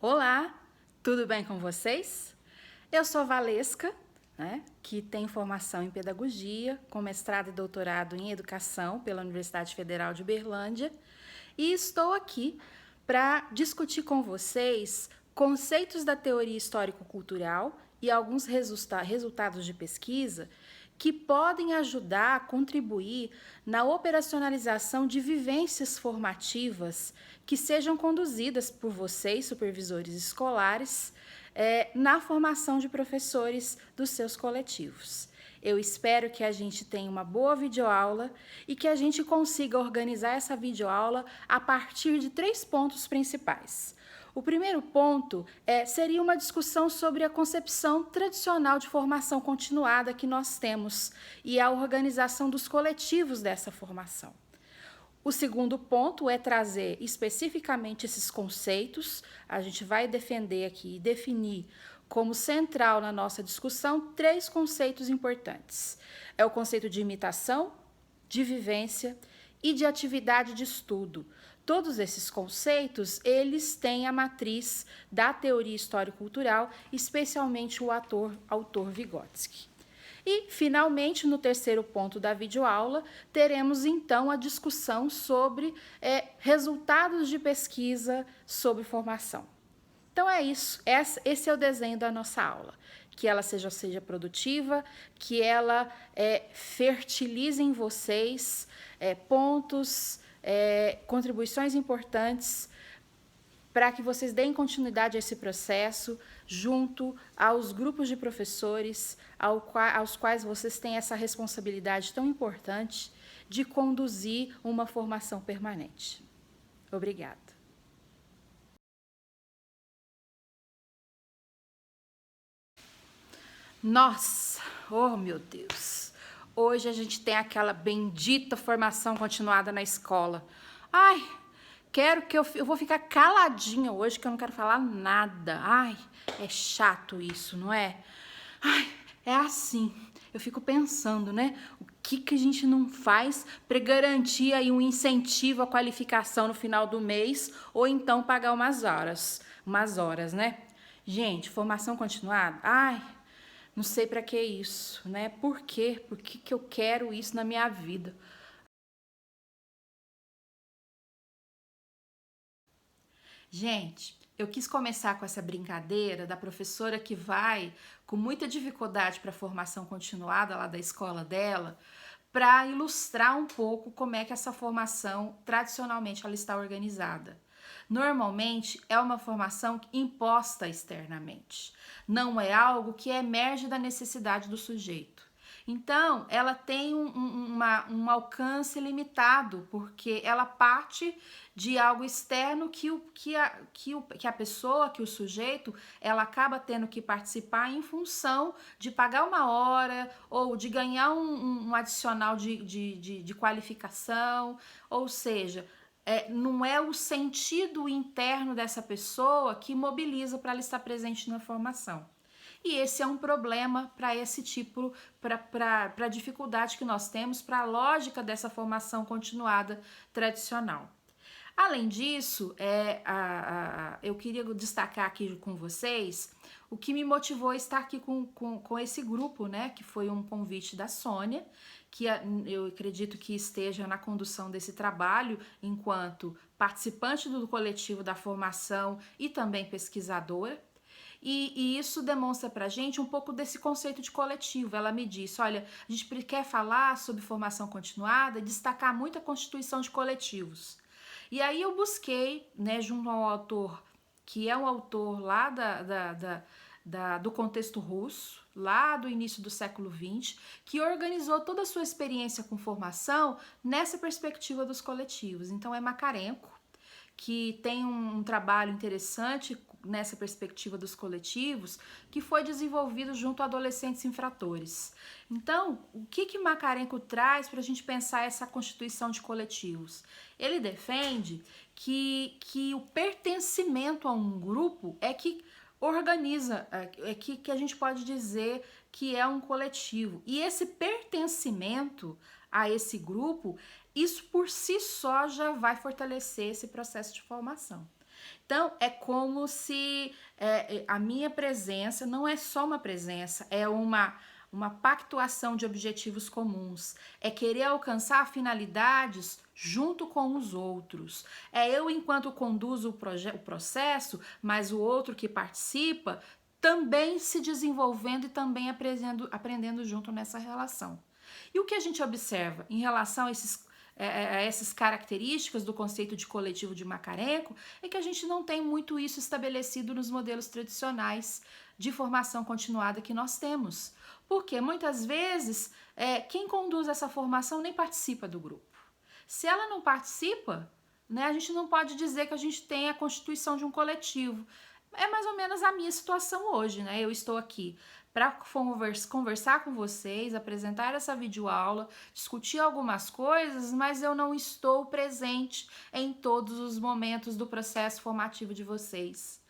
Olá, tudo bem com vocês? Eu sou Valesca, que tem formação em pedagogia, com mestrado e doutorado em educação pela Universidade Federal de Uberlândia, e estou aqui para discutir com vocês conceitos da teoria histórico-cultural e alguns resultados de pesquisa que podem ajudar a contribuir na operacionalização de vivências formativas que sejam conduzidas por vocês, supervisores escolares, na formação de professores dos seus coletivos. Eu espero que a gente tenha uma boa videoaula e que a gente consiga organizar essa videoaula a partir de 3 pontos principais. O primeiro ponto seria uma discussão sobre a concepção tradicional de formação continuada que nós temos e a organização dos coletivos dessa formação. O segundo ponto é trazer especificamente esses conceitos. A gente vai defender aqui e definir como central na nossa discussão 3 conceitos importantes. É o conceito de imitação, de vivência e de atividade de estudo. Todos esses conceitos, eles têm a matriz da teoria histórico-cultural, especialmente o autor Vygotsky. E, finalmente, no terceiro ponto da videoaula, teremos, então, a discussão sobre resultados de pesquisa sobre formação. Então, é isso. Esse é o desenho da nossa aula. Que ela seja produtiva, que ela fertilize em vocês pontos, contribuições importantes para que vocês deem continuidade a esse processo junto aos grupos de professores aos quais vocês têm essa responsabilidade tão importante de conduzir uma formação permanente. Obrigada. Nossa, oh meu Deus, hoje a gente tem aquela bendita formação continuada na escola. Ai, eu vou ficar caladinha hoje, que eu não quero falar nada. Ai, é chato isso, não é? Ai, é assim, eu fico pensando, né? O que a gente não faz para garantir aí um incentivo à qualificação no final do mês, ou então pagar umas horas, né? Gente, formação continuada, ai, não sei para que isso, né? Por quê? Por que eu quero isso na minha vida? Gente, eu quis começar com essa brincadeira da professora que vai com muita dificuldade para a formação continuada lá da escola dela, para ilustrar um pouco como é que essa formação tradicionalmente ela está organizada. Normalmente é uma formação imposta externamente, não é algo que emerge da necessidade do sujeito. Então, ela tem um alcance limitado, porque ela parte de algo externo que a pessoa, que o sujeito, ela acaba tendo que participar em função de pagar uma hora ou de ganhar um adicional de qualificação, ou seja, não é o sentido interno dessa pessoa que mobiliza para ela estar presente na formação. E esse é um problema para esse tipo, para a dificuldade que nós temos, para a lógica dessa formação continuada tradicional. Além disso, eu queria destacar aqui com vocês o que me motivou a estar aqui com esse grupo, né? Que foi um convite da Sônia, que eu acredito que esteja na condução desse trabalho enquanto participante do coletivo da formação e também pesquisadora. E isso demonstra pra gente um pouco desse conceito de coletivo. Ela me disse, olha, a gente quer falar sobre formação continuada e destacar muito a constituição de coletivos. E aí eu busquei, né, junto ao autor, que é um autor lá do contexto russo, lá do início do século XX, que organizou toda a sua experiência com formação nessa perspectiva dos coletivos. Então é Makarenko, que tem um trabalho interessante nessa perspectiva dos coletivos, que foi desenvolvido junto a adolescentes infratores. Então, o que Makarenko traz para a gente pensar essa constituição de coletivos? Ele defende que o pertencimento a um grupo é que organiza, que a gente pode dizer que é um coletivo. E esse pertencimento a esse grupo, isso por si só já vai fortalecer esse processo de formação. Então, é como se a minha presença não é só uma presença, é uma pactuação de objetivos comuns, é querer alcançar finalidades junto com os outros. É eu, enquanto conduzo o processo, mas o outro que participa também se desenvolvendo e também aprendendo junto nessa relação. E o que a gente observa em relação a essas características do conceito de coletivo de Macarenko é que a gente não tem muito isso estabelecido nos modelos tradicionais de formação continuada que nós temos. Porque muitas vezes quem conduz essa formação nem participa do grupo. Se ela não participa, né, a gente não pode dizer que a gente tem a constituição de um coletivo. É mais ou menos a minha situação hoje, né? Eu estou aqui para conversar com vocês, apresentar essa videoaula, discutir algumas coisas, mas eu não estou presente em todos os momentos do processo formativo de vocês,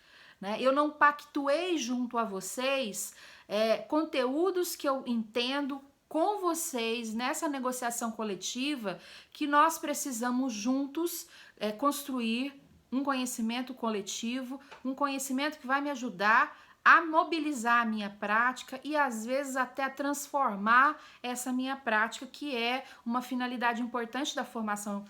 né? Eu não pactuei junto a vocês conteúdos que eu entendo com vocês nessa negociação coletiva que nós precisamos juntos construir um conhecimento coletivo, um conhecimento que vai me ajudar a mobilizar a minha prática e às vezes até a transformar essa minha prática, que é uma finalidade importante da formação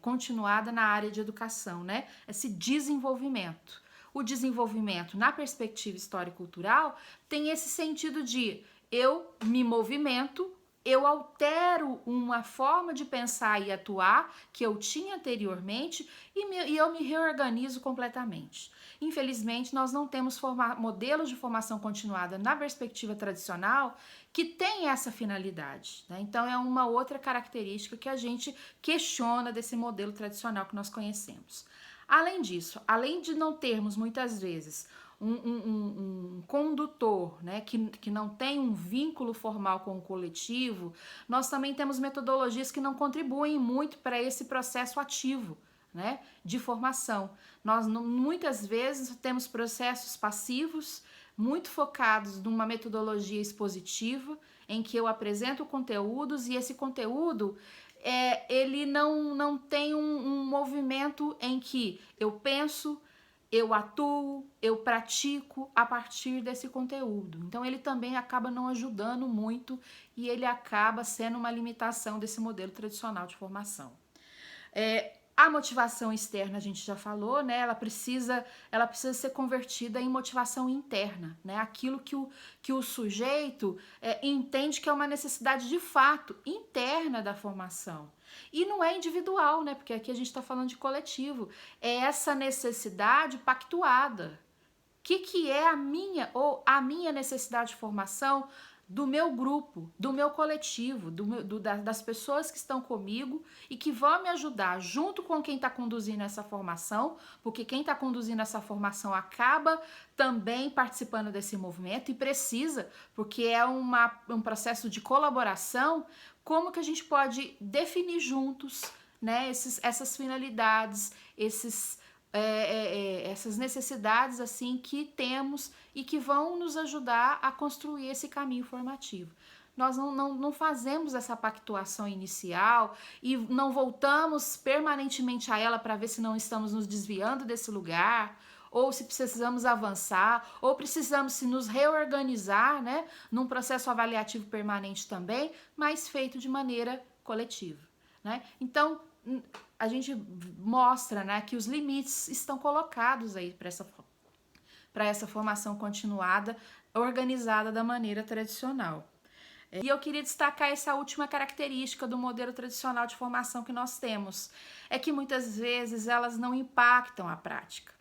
continuada na área de educação, né? Esse desenvolvimento. O desenvolvimento na perspectiva histórico-cultural tem esse sentido de eu me movimento, eu altero uma forma de pensar e atuar que eu tinha anteriormente e eu me reorganizo completamente. Infelizmente, nós não temos modelos de formação continuada na perspectiva tradicional que tem essa finalidade, né? Então, é uma outra característica que a gente questiona desse modelo tradicional que nós conhecemos. Além disso, além de não termos muitas vezes um condutor, né, que não tem um vínculo formal com o coletivo, nós também temos metodologias que não contribuem muito para esse processo ativo, né, de formação. Nós muitas vezes temos processos passivos muito focados numa metodologia expositiva, em que eu apresento conteúdos e esse conteúdo ele não tem um movimento em que eu penso, eu atuo, eu pratico a partir desse conteúdo. Então, ele também acaba não ajudando muito e ele acaba sendo uma limitação desse modelo tradicional de formação. A motivação externa, a gente já falou, né? Ela precisa ser convertida em motivação interna, né? Aquilo que o sujeito entende que é uma necessidade de fato interna da formação. E não é individual, né? Porque aqui a gente está falando de coletivo. É essa necessidade pactuada. O que é a minha necessidade de formação do meu grupo, do meu coletivo, das pessoas que estão comigo e que vão me ajudar junto com quem está conduzindo essa formação, porque quem está conduzindo essa formação acaba também participando desse movimento e precisa, porque é um processo de colaboração. Como que a gente pode definir juntos, né, essas finalidades, essas necessidades assim que temos e que vão nos ajudar a construir esse caminho formativo. Nós não fazemos essa pactuação inicial e não voltamos permanentemente a ela para ver se não estamos nos desviando desse lugar, ou se precisamos avançar, ou precisamos se nos reorganizar, né, num processo avaliativo permanente também, mas feito de maneira coletiva, né? Então, a gente mostra, né, que os limites estão colocados aí para essa formação continuada, organizada da maneira tradicional. E eu queria destacar essa última característica do modelo tradicional de formação que nós temos, é que muitas vezes elas não impactam a prática.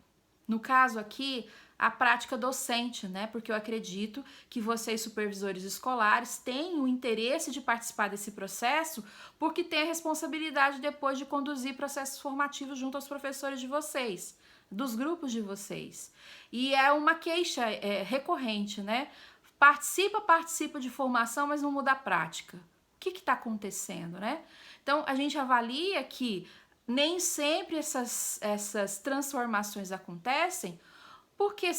No caso aqui, a prática docente, né? Porque eu acredito que vocês, supervisores escolares, têm o interesse de participar desse processo, porque têm a responsabilidade depois de conduzir processos formativos junto aos professores de vocês, dos grupos de vocês. E é uma queixa recorrente, né? Participa de formação, mas não muda a prática. O que está acontecendo, né? Então, a gente avalia que nem sempre essas transformações acontecem, porque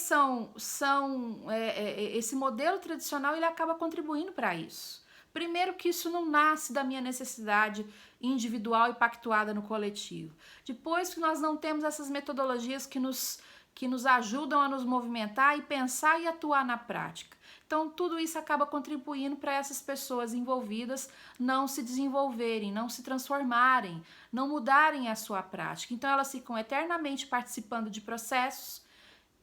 esse modelo tradicional ele acaba contribuindo para isso, Primeiro que isso não nasce da minha necessidade individual e pactuada no coletivo. Depois que nós não temos essas metodologias que nos ajudam a nos movimentar e pensar e atuar na prática. Então, tudo isso acaba contribuindo para essas pessoas envolvidas não se desenvolverem, não se transformarem, não mudarem a sua prática. Então, elas ficam eternamente participando de processos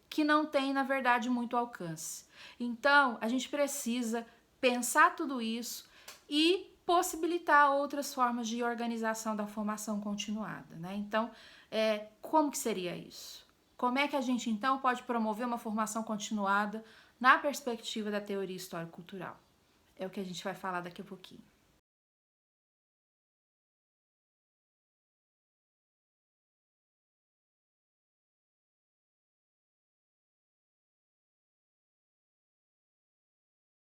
que não têm, na verdade, muito alcance. Então, a gente precisa pensar tudo isso e possibilitar outras formas de organização da formação continuada, né? Então, como que seria isso? Como é que a gente, então, pode promover uma formação continuada na perspectiva da teoria histórico-cultural? É o que a gente vai falar daqui a pouquinho.